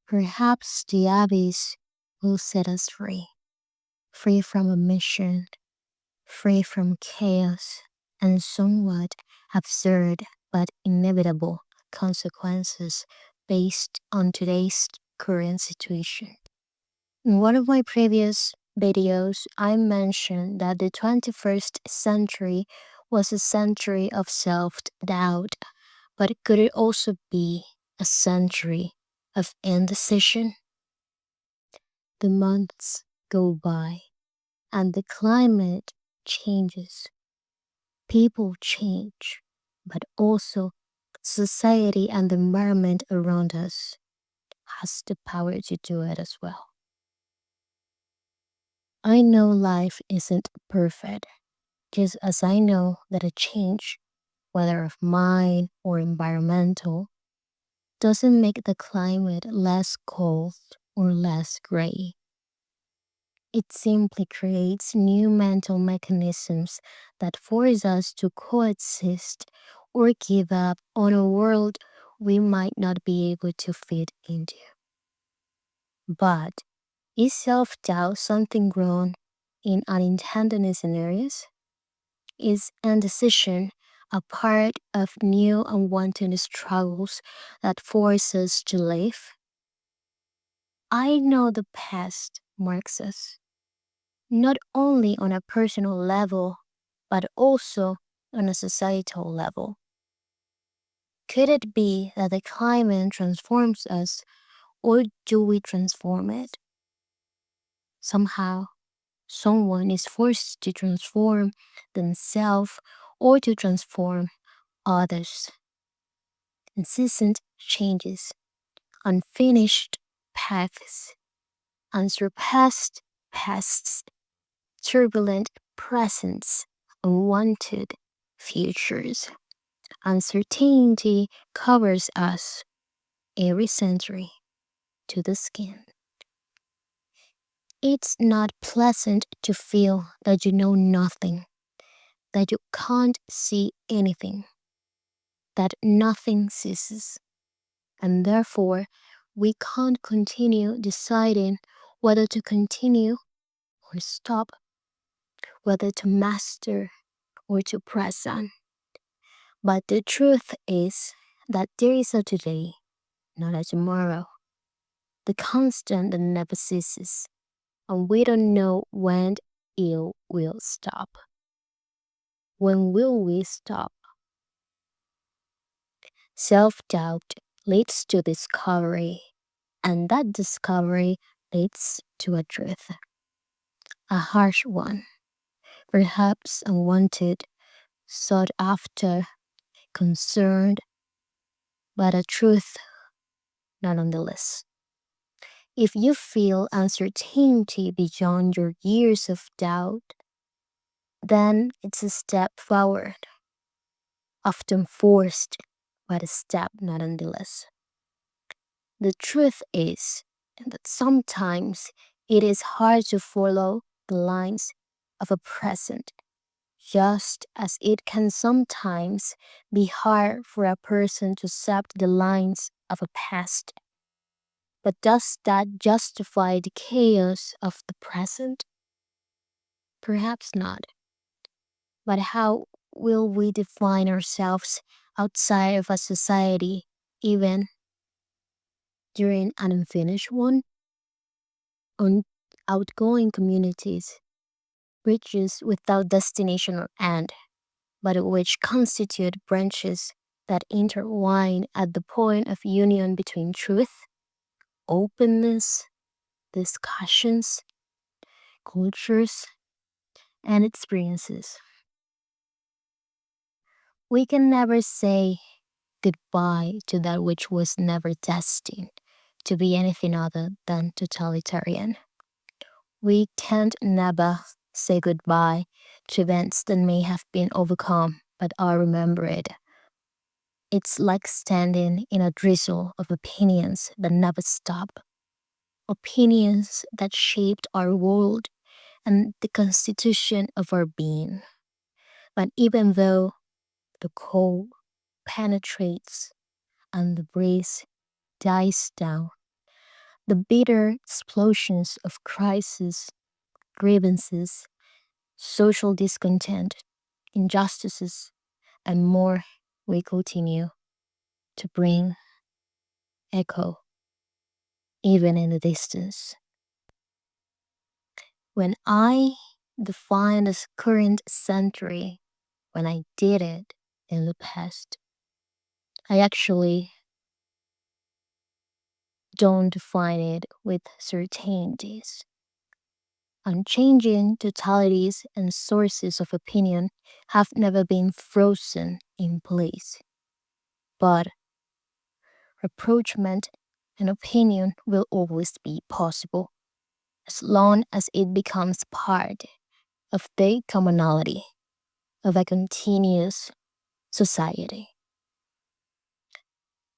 Perhaps the abyss will set us free, free from omission, free from chaos, and somewhat absurd but inevitable consequences based on today's current situation. In one of my previous videos, I mentioned that the 21st century was a century of self doubt, but could it also be a century of indecision? The months go by and the climate changes. People change, but also society and the environment around us has the power to do it as well. I know life isn't perfect, just as I know that a change, whether of mind or environmental, doesn't make the climate less cold or less gray. It simply creates new mental mechanisms that force us to coexist or give up on a world we might not be able to fit into. But is self doubt something grown in unintended scenarios? Is indecision a part of new unwanted struggles that force us to live? I know the past marks us, not only on a personal level, but also on a societal level. Could it be that the climate transforms us, or do we transform it? Somehow, someone is forced to transform themselves or to transform others. Incessant changes, unfinished paths, unsurpassed pasts, turbulent presents, unwanted futures. Uncertainty covers us every century to the skin. It's not pleasant to feel that you know nothing, that you can't see anything, that nothing ceases, and therefore we can't continue deciding whether to continue or stop, whether to master or to press on. But the truth is that there is a today, not a tomorrow, the constant that never ceases, and we don't know when it will stop. When will we stop? Self doubt leads to discovery, and that discovery leads to a truth, a harsh one, perhaps unwanted, sought after, concerned, but a truth nonetheless. If you feel uncertainty beyond your years of doubt, then it's a step forward, often forced, but a step nonetheless. The truth is that sometimes it is hard to follow the lines of a present, just as it can sometimes be hard for a person to accept the lines of a past. But does that justify the chaos of the present? Perhaps not. But how will we define ourselves outside of a society, even during an unfinished one? On outgoing communities, bridges without destination or end, but which constitute branches that intertwine at the point of union between truth, openness, discussions, cultures, and experiences. We can never say goodbye to that which was never destined to be anything other than totalitarian. We can't never say goodbye to events that may have been overcome but are remembered. It's like standing in a drizzle of opinions that never stop, opinions that shaped our world and the constitution of our being. But even though the cold penetrates and the breeze dies down, The bitter explosions of crisis, grievances, social discontent, injustices, and more will continue to bring echo even in the distance. When I define this current century, when I did it in the past, I actually don't define it with certainties. Unchanging totalities and sources of opinion have never been frozen in place, but rapprochement and opinion will always be possible as long as it becomes part of the commonality of a continuous society.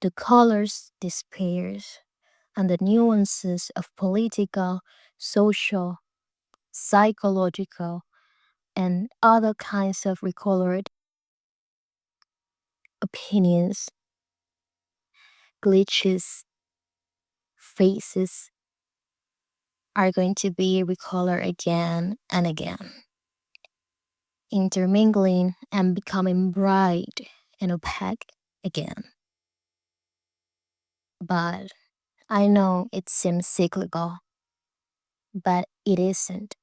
The colors, despairs, and the nuances of political, social, psychological, and other kinds of recolored opinions, glitches, faces are going to be recolored again and again, intermingling and becoming bright and opaque again. But I know it seems cyclical, but it isn't.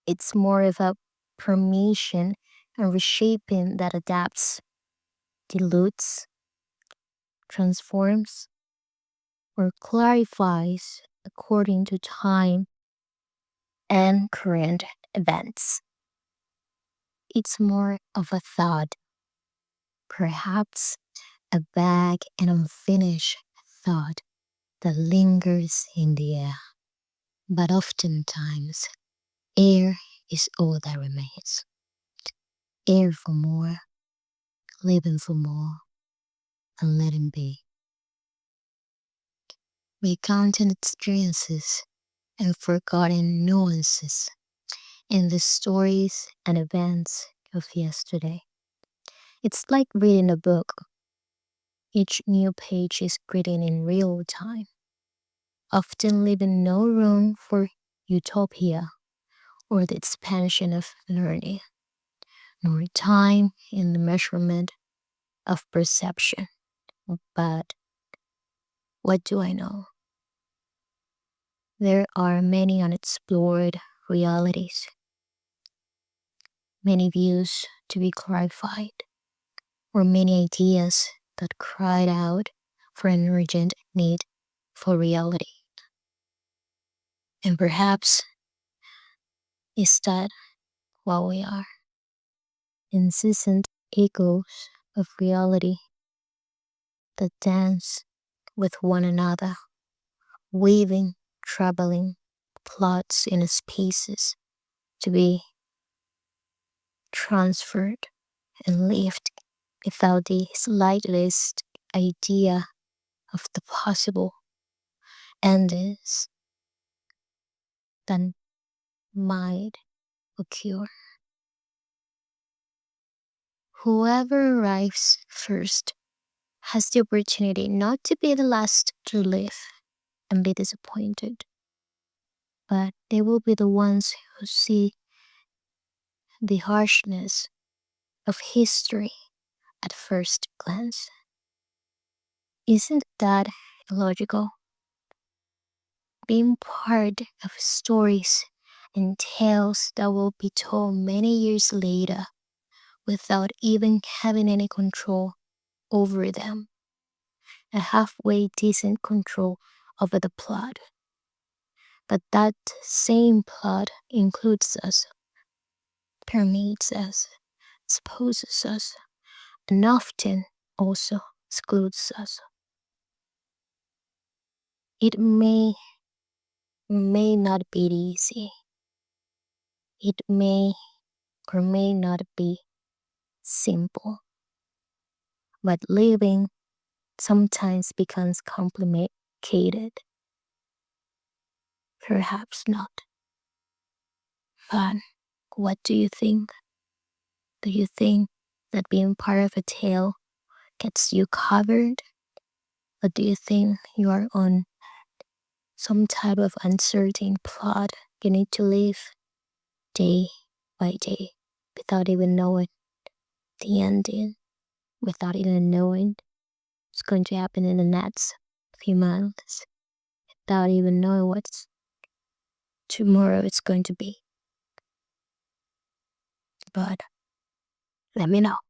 It's more of a permeation and reshaping that adapts, dilutes, transforms, or clarifies according to time and current events. It's more of a thought, perhaps a vague and unfinished thought that lingers in the air. But oftentimes, air is all that remains. Air for more, living for more, and letting be. Recounting experiences and forgotten nuances in the stories and events of yesterday. It's like reading a book. Each new page is written in real time, often leaving no room for utopia or the expansion of learning, nor time in the measurement of perception. But what do I know? There are many unexplored realities, many views to be clarified, or many ideas that cried out for an urgent need for reality. And perhaps is that what we are? Incessant echoes of reality that dance with one another, weaving, troubling plots in spaces to be transferred and lived without the slightest idea of the possible endings that might occur. Whoever arrives first has the opportunity not to be the last to live and be disappointed, but they will be the ones who see the harshness of history at first glance. Isn't that illogical? Being part of stories and tales that will be told many years later without even having any control over them, a halfway decent control over the plot. But that same plot includes us, permeates us, exposes us, and often also excludes us. It may not be easy. It may or may not be simple. But living sometimes becomes complicated. Perhaps not. But what do you think? Do you think that being part of a tale gets you covered? Or do you think you are on some type of uncertain plot you need to live day by day without even knowing the ending, without even knowing what's going to happen in the next few months, without even knowing what tomorrow is going to be. But let me know.